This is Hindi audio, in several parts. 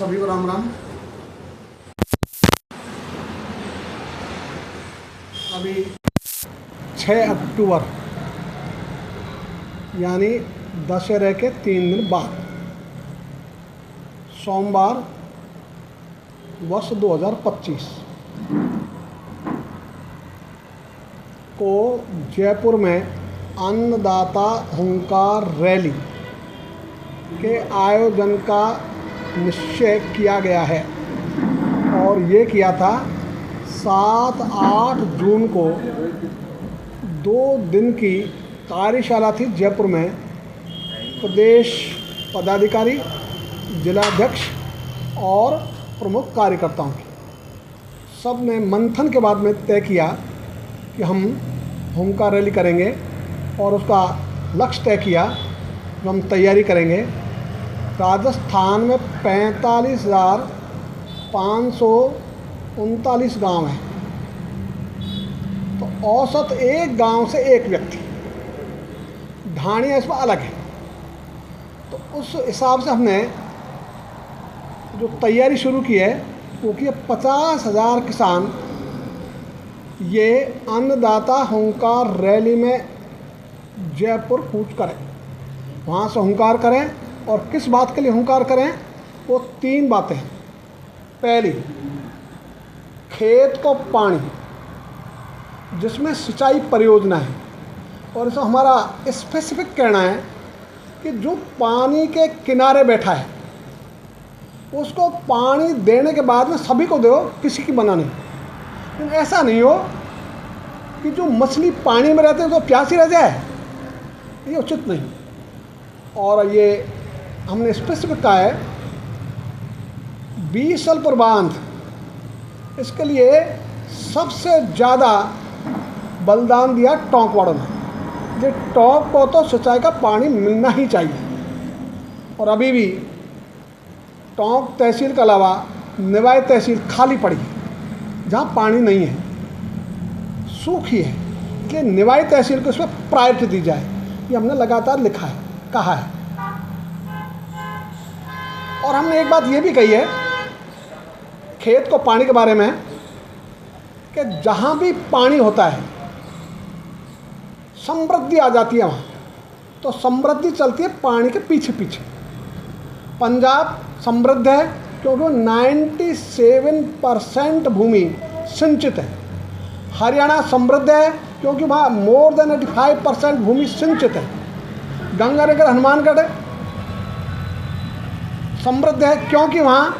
सभी को राम राम। अभी 6 अक्टूबर यानी दशहरे के 3 दिन बाद सोमवार वर्ष 2025 को जयपुर में अन्नदाता हुंकार रैली के आयोजन का निश्चय किया गया है और ये किया था 7-8 जून को 2 दिन की कार्यशाला थी जयपुर में। प्रदेश पदाधिकारी, जिलाध्यक्ष और प्रमुख कार्यकर्ताओं की सब ने मंथन के बाद में तय किया कि हम हुंकार रैली करेंगे और उसका लक्ष्य तय किया जो हम तैयारी करेंगे। राजस्थान में 45,539 गांव हैं, तो औसत एक गांव से एक व्यक्ति, ढाणियाँ इसमें अलग है। तो उस हिसाब से हमने जो तैयारी शुरू की है वो कि 50,000 किसान ये अन्नदाता हुंकार रैली में जयपुर कूच करें, वहाँ से हुंकार करें। और किस बात के लिए हुंकार करें? वो 3 बातें हैं। पहली, खेत को पानी, जिसमें सिंचाई परियोजना है, और इसमें हमारा स्पेसिफिक कहना है कि जो पानी के किनारे बैठा है उसको पानी देने के बाद में सभी को दो, किसी की मना नहीं। लेकिन ऐसा नहीं हो कि जो मछली पानी में रहते हैं तो प्यासी रह जाए, ये उचित नहीं। और ये हमने स्पेसिफिक कहा है 20 साल पर बांध, इसके लिए सबसे ज़्यादा बलिदान दिया टोंक वालों ने। ये टोंक को तो सिंचाई का पानी मिलना ही चाहिए, और अभी भी टोंक तहसील के अलावा निवाई तहसील खाली पड़ी है जहाँ पानी नहीं है, सूखी है। इसलिए निवाई तहसील को इसमें प्रायोरिटी दी जाए, ये हमने लगातार लिखा है, कहा है। और हमने एक बात ये भी कही है खेत को पानी के बारे में कि जहाँ भी पानी होता है समृद्धि आ जाती है वहाँ, तो समृद्धि चलती है पानी के पीछे पीछे। पंजाब समृद्ध है क्योंकि 97% भूमि सिंचित है। हरियाणा समृद्ध है क्योंकि वहाँ मोर देन 85% भूमि सिंचित है। गंगानगर हनुमानगढ़ समृद्ध है क्योंकि वहाँ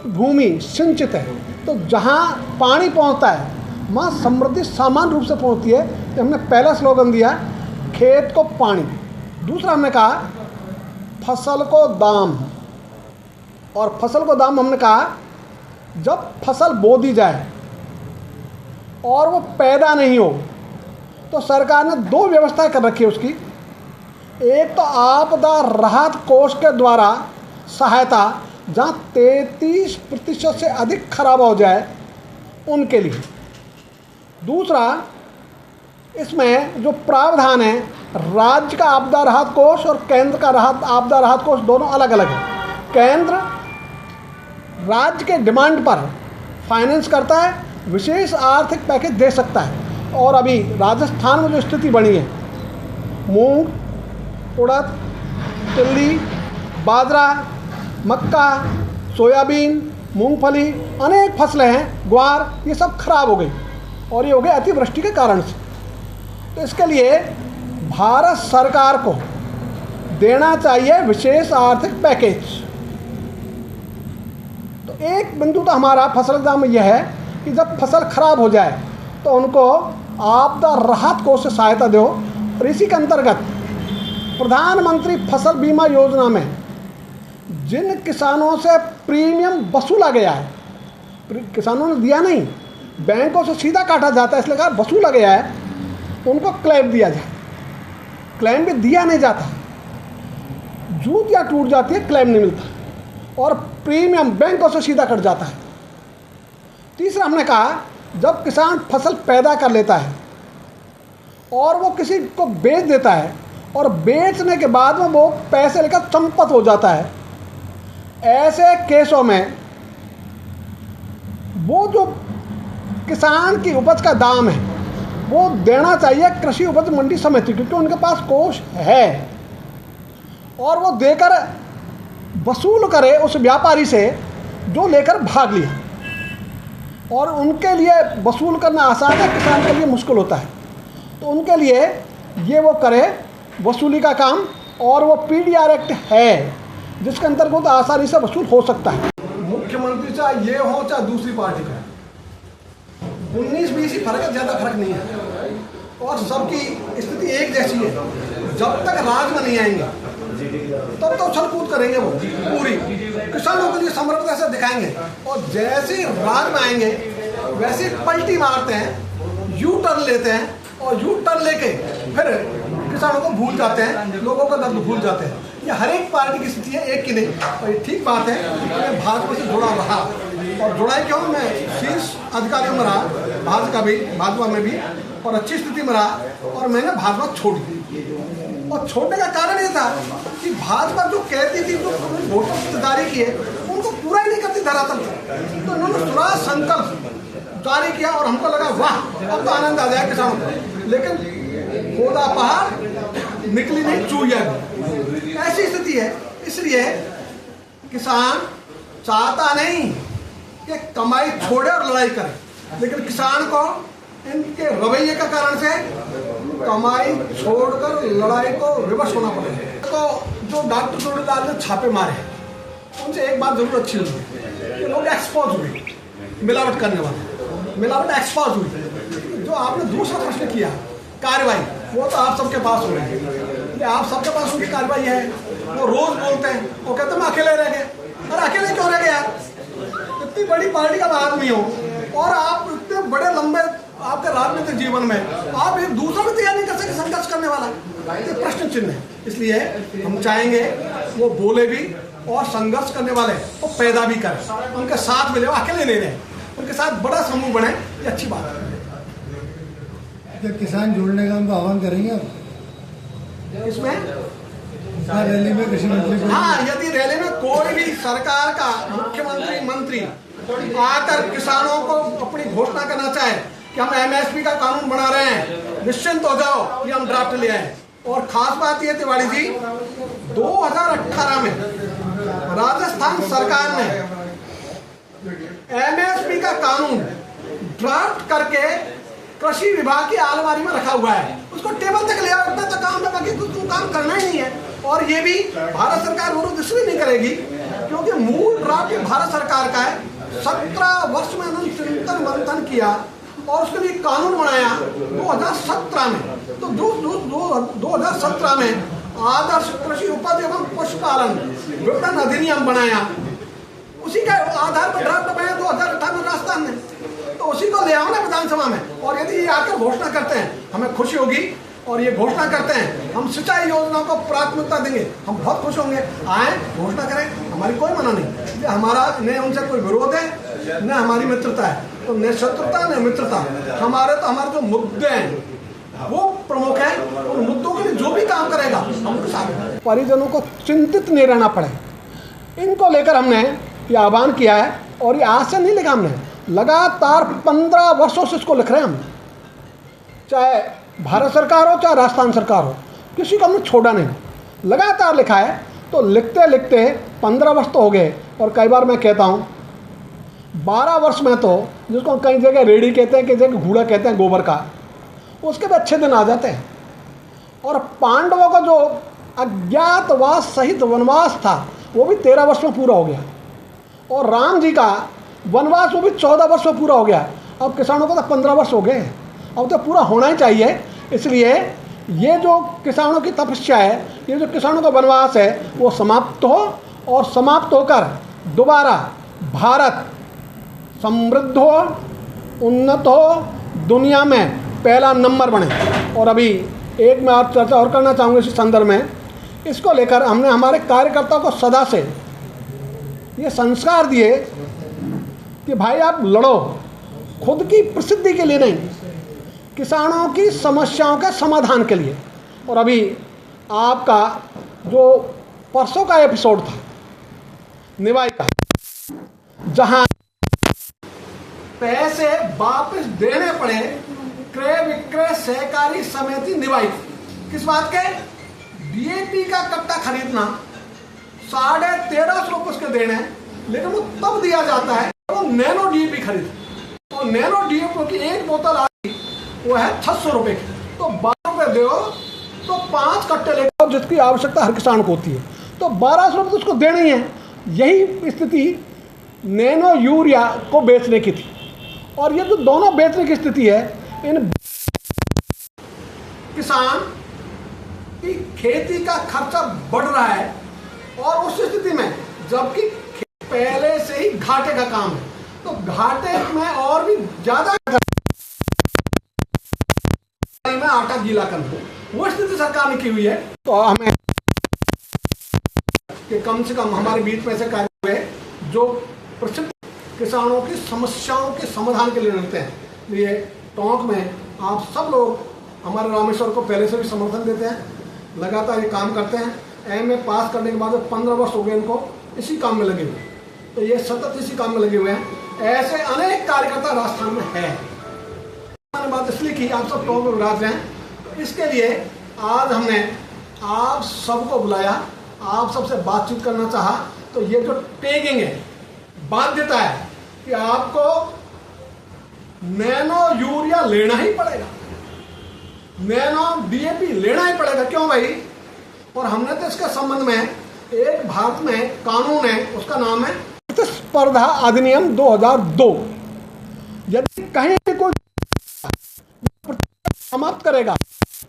भूमि सिंचित है। तो जहाँ पानी पहुँचता है वहाँ समृद्धि समान रूप से पहुँचती है। तो हमने पहला स्लोगन दिया खेत को पानी। दूसरा हमने कहा फसल को दाम, और फसल को दाम हमने कहा जब फसल बो दी जाए और वो पैदा नहीं हो तो सरकार ने 2 व्यवस्थाएं कर रखी है उसकी। एक तो आपदा राहत कोष के द्वारा सहायता, जहाँ 33% से अधिक खराब हो जाए उनके लिए। दूसरा, इसमें जो प्रावधान है राज्य का आपदा राहत कोष और केंद्र का आपदा राहत कोष दोनों अलग अलग है। केंद्र राज्य के डिमांड पर फाइनेंस करता है, विशेष आर्थिक पैकेज दे सकता है। और अभी राजस्थान में जो स्थिति बनी है, मूंग, उड़द, तिल्ली, बाजरा, मक्का, सोयाबीन, मूंगफली, अनेक फसलें हैं, ग्वार, ये सब खराब हो गई, और ये हो गए अतिवृष्टि के कारण से। तो इसके लिए भारत सरकार को देना चाहिए विशेष आर्थिक पैकेज। तो एक बिंदु तो हमारा फसल दाम में यह है कि जब फसल खराब हो जाए तो उनको आपदा राहत कोष से सहायता दो। और इसी के अंतर्गत प्रधानमंत्री फसल बीमा योजना में जिन किसानों से प्रीमियम वसूला गया है, किसानों ने दिया नहीं, बैंकों से सीधा काटा जाता है, इसलिए कहा वसूला गया है, तो उनको क्लेम दिया जाए। क्लेम भी दिया नहीं जाता, जूत या टूट जाती है, क्लेम नहीं मिलता, और प्रीमियम बैंकों से सीधा कट जाता है। तीसरा हमने कहा जब किसान फसल पैदा कर लेता है और वो किसी को बेच देता है, और बेचने के बाद में वो पैसे लेकर चंपत हो जाता है, ऐसे केसों में वो जो किसान की उपज का दाम है वो देना चाहिए कृषि उपज मंडी समिति, क्योंकि उनके पास कोष है और वो देकर वसूल करे उस व्यापारी से जो लेकर भाग लिया। और उनके लिए वसूल करना आसान है, किसान के लिए मुश्किल होता है, तो उनके लिए ये वो करे वसूली का काम। और वो PDR एक्ट है जिसके अंतर्गत आसानी से वसूल हो सकता है। मुख्यमंत्री चाहे ये हो चाहे दूसरी पार्टी का, 19-20 ही फर्क है, ज़्यादा फर्क नहीं है और सबकी स्थिति एक जैसी है। जब तक राज में नहीं आएंगे तब तो उछल कूद करेंगे वो पूरी, किसानों के लिए समर्पित ऐसे दिखाएंगे, और जैसे ही राज में आएंगे वैसे पलटी मारते हैं, यू टर्न लेते हैं, और यू टर्न लेके फिर किसानों को भूल जाते हैं, लोगों का दर्द भूल जाते हैं। ये हर एक पार्टी की स्थिति है, एक की नहीं। और ये ठीक बात है, मैं भाजपा से जुड़ा रहा, और जुड़ा क्यों, मैं शीर्ष अधिकारियों में रहा, भाजपा में भी, और अच्छी स्थिति में रहा, और मैंने भाजपा छोड़ दी। और छोड़ने का कारण ये था कि भाजपा जो कहती थी, जो वोटों जारी किए, उनको पूरा ही नहीं करती धरातल पर। तो उन्होंने पूरा संकल्प जारी किया और हमको लगा वाह अब तो आनंद आ जाए किसानों को, लेकिन खोदा पहाड़ निकली नहीं चूहिया। ऐसी स्थिति है। इसलिए किसान चाहता नहीं कि कमाई छोड़े और लड़ाई करे, लेकिन किसान को इनके रवैये का कारण से कमाई छोड़कर लड़ाई को रिवर्स होना पड़ेगा। तो जो डॉक्टर चोड़ीलाल ने छापे मारे, उनसे एक बात जरूर अच्छी हुई कि लोग एक्सपोज हुए, मिलावट करने वाले, मिलावट एक्सपोज हुई। जो आपने दूसरा प्रश्न किया कार्रवाई, वो तो आप सबके पास हो रही है, आप सबके पास उनकी कार्रवाई है। वो रोज बोलते हैं, वो कहते हैं मैं अकेले रह गए। अरे अकेले क्यों रह गए यार, इतनी बड़ी पार्टी का आदमी हो और आप इतने बड़े लंबे आपके राजनीतिक जीवन में आप एक दूसरा भी तैयार नहीं कर सके संघर्ष करने वाला, ये प्रश्न चिन्ह है। इसलिए हम चाहेंगे वो बोले भी और संघर्ष करने वाले वो पैदा भी करें, उनके साथ मिले, वो अकेले नहीं रहे, उनके साथ बड़ा समूह बने, ये अच्छी बात है। जब किसान जुड़ने का उनको आह्वान करेंगे आप इसमें रैली में कृषि मंत्री? हाँ, यदि रैली में कोई भी सरकार का मुख्यमंत्री मंत्री आकर किसानों को अपनी घोषणा करना चाहे कि हम MSP का कानून बना रहे हैं, निश्चिंत हो जाओ, ये हम ड्राफ्ट ले आए। और खास बात ये तिवारी जी, 2018 में राजस्थान सरकार ने MSP का कानून ड्राफ्ट करके कृषि विभाग की अलमारी में रखा हुआ है, उसको टेबल तक ले आओ, इतना तो काम है, बाकी कुछ काम करना ही नहीं है। और ये भी भारत सरकार विरोध इसलिए नहीं करेगी क्योंकि मूल ड्राफ्ट भारत सरकार का है। 17 वर्ष में उन्होंने चिंतन मंथन किया और उसके लिए कानून बनाया 2017 में। तो 2017 में आदर्श कृषि उपज एवं पशुपालन विपणन अधिनियम बनाया, उसी के आधार पर ड्राफ्ट बनाया 2018 में राजस्थान ने, तो उसी को ले आओ ना विधानसभा में। और यदि ये आकर घोषणा करते हैं, हमें खुशी होगी, और ये घोषणा करते हैं हम सिंचाई योजना को प्राथमिकता देंगे, हम बहुत खुश होंगे। आए घोषणा करें, हमारी कोई मना नहीं, हमारा न उनसे कोई विरोध है न हमारी मित्रता है, तो न शत्रुता न मित्रता, हमारे जो मुद्दे हैं वो प्रमुख है। उन मुद्दों के लिए जो भी काम करेगा हम उनके साथ। परिजनों को चिंतित नहीं रहना पड़े, इनको लेकर हमने ये आह्वान किया है। और ये आज से नहीं लिखा हमने, लगातार 15 वर्षों से इसको लिख रहे हैं हम, चाहे भारत सरकार हो चाहे राजस्थान सरकार हो, किसी को हमने छोड़ा नहीं, लगातार लिखा है। तो लिखते लिखते 15 वर्ष तो हो गए, और कई बार मैं कहता हूँ 12 वर्ष में तो, जिसको कई जगह रेडी कहते हैं, कई जगह घूड़ा कहते हैं गोबर का, उसके भी अच्छे दिन आ जाते हैं। और पांडवों का जो अज्ञातवास सहित वनवास था वो भी 13 वर्ष में पूरा हो गया, और राम जी का वनवास वो भी 14 वर्ष में पूरा हो गया। अब किसानों को तो 15 वर्ष हो गए, अब तो पूरा होना ही चाहिए। इसलिए ये जो किसानों की तपस्या है, ये जो किसानों का वनवास है, वो समाप्त हो, और समाप्त होकर दोबारा भारत समृद्ध हो, उन्नत हो, दुनिया में पहला नंबर बने। और अभी एक मैं आप चर्चा और करना चाहूँगा इस संदर्भ में, इसको लेकर हमने हमारे कार्यकर्ताओं को सदा से ये संस्कार दिए कि भाई आप लड़ो, खुद की प्रसिद्धि के लिए नहीं, किसानों की समस्याओं के समाधान के लिए। और अभी आपका जो परसों का एपिसोड था निवाई का, जहां पैसे वापस देने पड़े क्रय विक्रय सहकारी समिति निवाई। किस बात के? डीएपी का कट्टा खरीदना 1350 रुपये उसके देने, लेकिन वो तब दिया जाता है वो नैनो डीएपी खरीद। तो नैनो डीएपी की एक बोतल आती वो है 600 रुपये की, तो 12 रुपये दो तो 5 कट्टे लेकर, जिसकी आवश्यकता हर किसान को होती है, तो 1200 रुपये तो उसको देने ही है। यही स्थिति नैनो यूरिया को बेचने की थी। और ये जो दोनों बेचने की स्थिति है, इन किसान की खेती का खर्चा बढ़ रहा है, और उस स्थिति में जबकि पहले से ही घाटे का काम है, तो घाटे में और भी ज्यादा में आटा गीला करना, वो स्थिति सरकार ने की हुई है। तो हमें कि कम से कम हमारे बीच में से कार्य हुए जो प्रसिद्ध किसानों की समस्याओं के समाधान के लिए रहते हैं। ये टोंक में आप सब लोग हमारे रामेश्वर को पहले से भी समर्थन देते हैं, लगातार ये काम करते हैं। एमए पास करने के बाद 15 वर्ष हो गए इनको इसी काम में लगे हुए, तो ये सतत इसी काम में लगे हुए हैं। ऐसे अनेक कार्यकर्ता राजस्थान में है। मैंने बात इसलिए की, आप सब टोंक में विराज हैं, तो इसके लिए आज हमने आप सबको बुलाया, आप सबसे बातचीत करना चाहा। तो ये जो टैगिंग है, बाध्यता है कि आपको नैनो यूरिया लेना ही पड़ेगा, नैनो डीएपी लेना ही पड़ेगा। क्यों भाई? और हमने तो इसके संबंध में एक भारत में कानून है, उसका नाम है प्रतिस्पर्धा अधिनियम 2002। यदि कहीं कोई समाप्त करेगा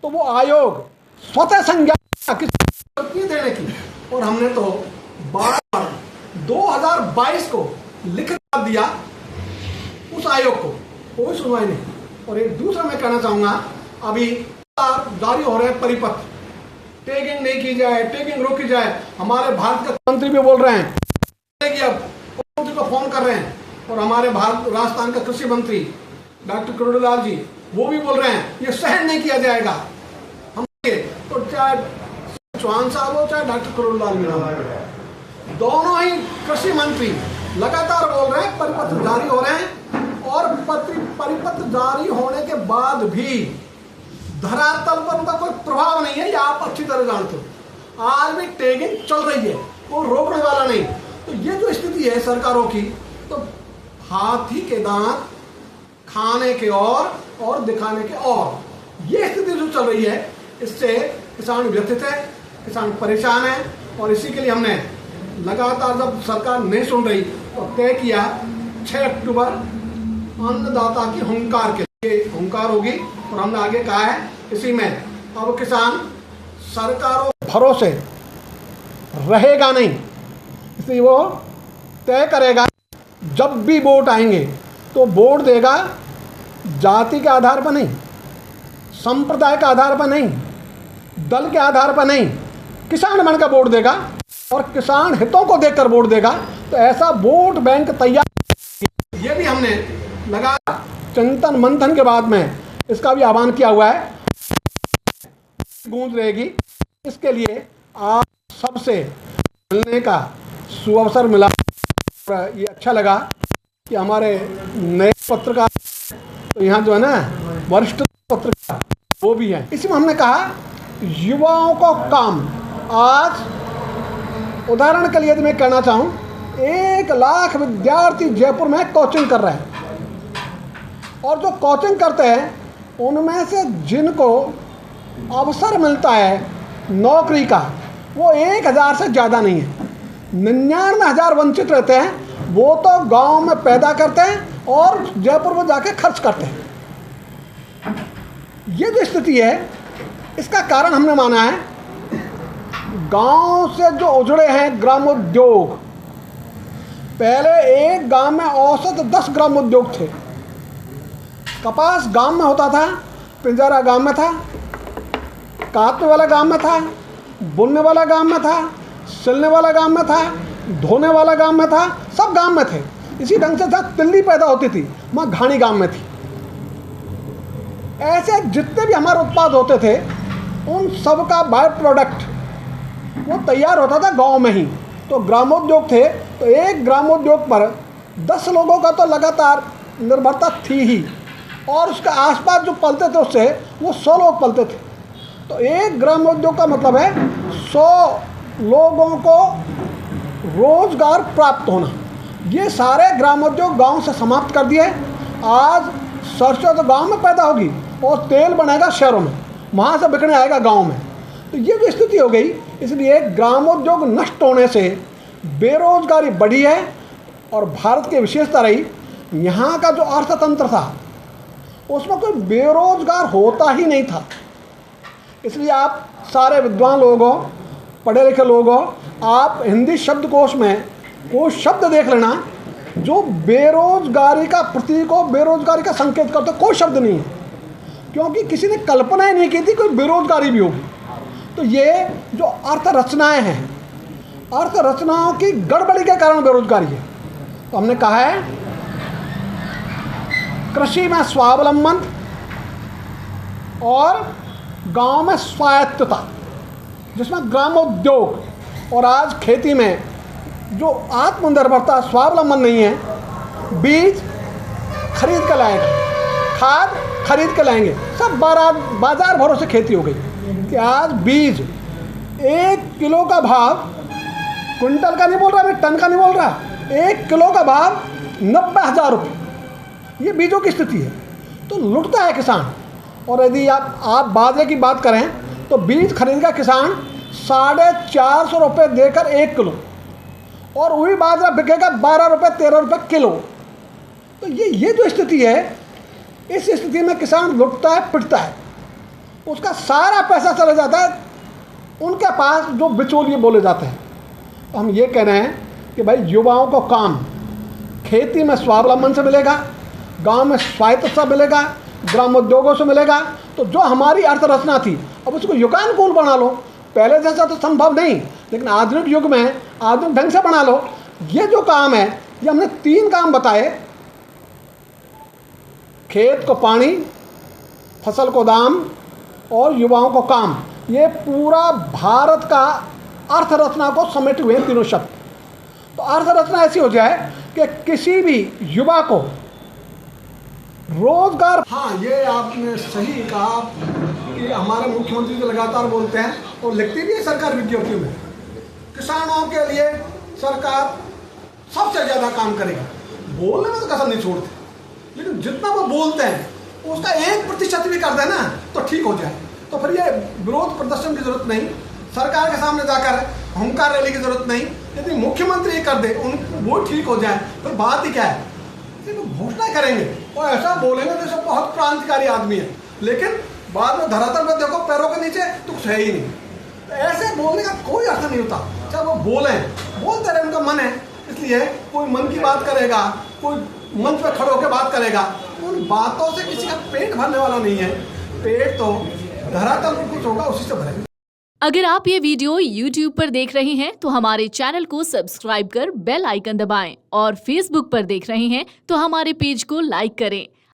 तो वो आयोग स्वतः संज्ञान किसी देने की, और हमने तो 2022 को लिख दिया उस आयोग को, कोई सुनवाई नहीं। और एक दूसरा मैं कहना चाहूंगा, अभी जारी हो रहे हैं परिपत्र, टैगिंग नहीं की जाए, टैगिंग रोकी जाए। हमारे भारत के मंत्री भी बोल रहे हैं कि अब मंत्री को फोन कर रहे हैं, और हमारे भारत राजस्थान का कृषि मंत्री डॉक्टर करोड़ीलाल जी वो भी बोल रहे हैं ये सहन नहीं किया जाएगा। हम तो चाहे चौहान साहब हो चाहे डॉक्टर करोड़ीलाल मीणा, दोनों ही कृषि मंत्री लगातार बोल रहे हैं परिपत्र जारी हो रहे हैं, और परिपत्र जारी होने के बाद भी धरातल पर उनका कोई प्रभाव नहीं है, ये आप अच्छी तरह जानते हो। आज भी टैगिंग चल रही है, कोई रोकने वाला नहीं। तो ये जो स्थिति है सरकारों की, तो हाथी के दांत खाने के और दिखाने के और, ये स्थिति जो चल रही है, इससे किसान व्यथित है, किसान परेशान है। और इसी के लिए हमने लगातार, जब सरकार नहीं सुन रही, तो तय किया 6 अक्टूबर अन्नदाता की हुंकार के लिए हुंकार होगी। और हमने आगे कहा है इसी में अब किसान सरकारों भरोसे रहेगा नहीं, इसलिए वो तय करेगा जब भी वोट आएंगे तो वोट देगा जाति के आधार पर नहीं, संप्रदाय के आधार पर नहीं, दल के आधार पर नहीं, किसान बनकर वोट देगा और किसान हितों को देखकर वोट देगा। तो ऐसा वोट बैंक तैयार, ये भी हमने लगा चिंतन मंथन के बाद में इसका भी आह्वान किया हुआ है, गूंज रहेगी। इसके लिए आप सबसे मिलने का सुअवसर मिला, ये अच्छा लगा कि हमारे नए पत्रकार, तो यहाँ जो है ना वरिष्ठ पत्रकार वो भी हैं। इसी में हमने कहा युवाओं को काम। आज उदाहरण के लिए यदि मैं कहना चाहूँ, 1 लाख विद्यार्थी जयपुर में कोचिंग कर रहे हैं, और जो कोचिंग करते हैं उनमें से जिनको अवसर मिलता है नौकरी का, वो 1000 से ज़्यादा नहीं है। 99,000 वंचित रहते हैं। वो तो गांव में पैदा करते हैं और जयपुर में जाके खर्च करते हैं। ये जो स्थिति है, इसका कारण हमने माना है गांव से जो उजड़े हैं ग्रामोद्योग। पहले एक गांव में औसत 10 ग्रामोद्योग थे। कपास गांव में होता था, पिंजरा गांव में था, काटने वाला गांव में था, बुनने वाला गांव में था, सिलने वाला गांव में था, धोने वाला गांव में था, सब गांव में थे। इसी ढंग से जहाँ तिल्ली पैदा होती थी वहाँ घाणी गांव में थी। ऐसे जितने भी हमारे उत्पाद होते थे उन सब का बाय प्रोडक्ट वो तैयार होता था गांव में ही। तो ग्रामोद्योग थे तो एक ग्रामोद्योग पर 10 लोगों का तो लगातार निर्भरता थी ही, और उसके आसपास जो पलते थे उससे वो 100 लोग पलते थे। तो एक ग्रामोद्योग का मतलब है 100 लोगों को रोजगार प्राप्त होना। ये सारे ग्रामोद्योग गांव से समाप्त कर दिए। आज सरसों तो गांव में पैदा होगी और तेल बनेगा शहरों में, वहाँ से बिकने आएगा गांव में। तो ये जो स्थिति हो गई, इसलिए ग्रामोद्योग नष्ट होने से बेरोजगारी बढ़ी है। और भारत की विशेषता रही, यहाँ का जो अर्थतंत्र था उसमें कोई बेरोजगार होता ही नहीं था। इसलिए आप सारे विद्वान लोग हो, पढ़े लिखे लोग हो, आप हिंदी शब्दकोश में कोई शब्द देख लेना जो बेरोजगारी का प्रतीक हो, बेरोजगारी का संकेत करता, कोई शब्द नहीं है, क्योंकि किसी ने कल्पना ही नहीं की थी कोई बेरोजगारी भी होगी। तो ये जो अर्थ रचनाएं हैं, अर्थ रचनाओं की गड़बड़ी के कारण बेरोजगारी है। तो हमने कहा है कृषि में स्वावलंबन और गांव में स्वायत्तता, जिसमें ग्रामोद्योग और आज खेती में जो आत्मनिर्भरता, स्वावलंबन नहीं है, बीज खरीद कर लाएंगे, खाद खरीद कर लाएंगे, सब बाजार भरोसे खेती हो गई कि आज बीज 1 किलो का भाव, क्विंटल का नहीं बोल रहा मैं, टन का नहीं बोल रहा, 1 किलो का भाव 90,000 रुपये। ये बीजों की स्थिति है। तो लुटता है किसान। और यदि आप बाजरे की बात करें तो बीज खरीद का किसान 450 रुपये देकर 1 किलो, और वही बाजरा बिकेगा 12 रुपये 13 रुपये किलो। तो ये जो स्थिति है, इस स्थिति में किसान लुटता है, पिटता है, उसका सारा पैसा चला जाता है उनके पास जो बिचौलिए बोले जाते हैं। तो हम ये कह रहे हैं कि भाई युवाओं को काम खेती में स्वावलंबन से मिलेगा, गांव में स्वायत्तता मिलेगा, ग्रामोद्योगों से मिलेगा। तो जो हमारी अर्थरचना थी अब उसको युगानुकूल बना लो। पहले जैसा तो संभव नहीं, लेकिन आधुनिक युग में आधुनिक ढंग से बना लो। ये जो काम है, ये हमने 3 काम बताए, खेत को पानी, फसल को दाम और युवाओं को काम। ये पूरा भारत का अर्थरचना को समेटे हुए हैं तीनों शब्द। तो अर्थरचना ऐसी हो जाए कि किसी भी युवा को रोजगार। हाँ, ये आपने सही कहा कि हमारे मुख्यमंत्री जो लगातार बोलते हैं और लिखती भी है सरकार विज्ञप्तियों में, किसानों के लिए सरकार सबसे ज़्यादा काम करेगा। बोलने में तो कसर नहीं छोड़ते, लेकिन जितना वो बोलते हैं उसका 1% भी कर देना तो ठीक हो जाए। तो फिर ये विरोध प्रदर्शन की जरूरत नहीं, सरकार के सामने जाकर हुंकार रैली की जरूरत नहीं। यदि मुख्यमंत्री कर दे वो ठीक हो जाए, फिर बात ही क्या है। घोषणा करेंगे और ऐसा बोलेंगे जैसे बहुत क्रांतिकारी आदमी है, लेकिन बाद में धरातल पर देखो पैरों के नीचे तो कुछ है ही नहीं। तो ऐसे बोलने का कोई अर्थ नहीं होता। चाहे वो बोलते रहे, उनका मन है, इसलिए कोई मन की बात करेगा, कोई मंच पर खड़े होकर बात करेगा, उन बातों से किसी का पेट भरने वाला नहीं है। पेट तो धरातल पर कुछ होगा उसी से भरेगा। अगर आप ये वीडियो YouTube पर देख रहे हैं तो हमारे चैनल को सब्सक्राइब कर बेल आइकन दबाएं, और Facebook पर देख रहे हैं तो हमारे पेज को लाइक करें।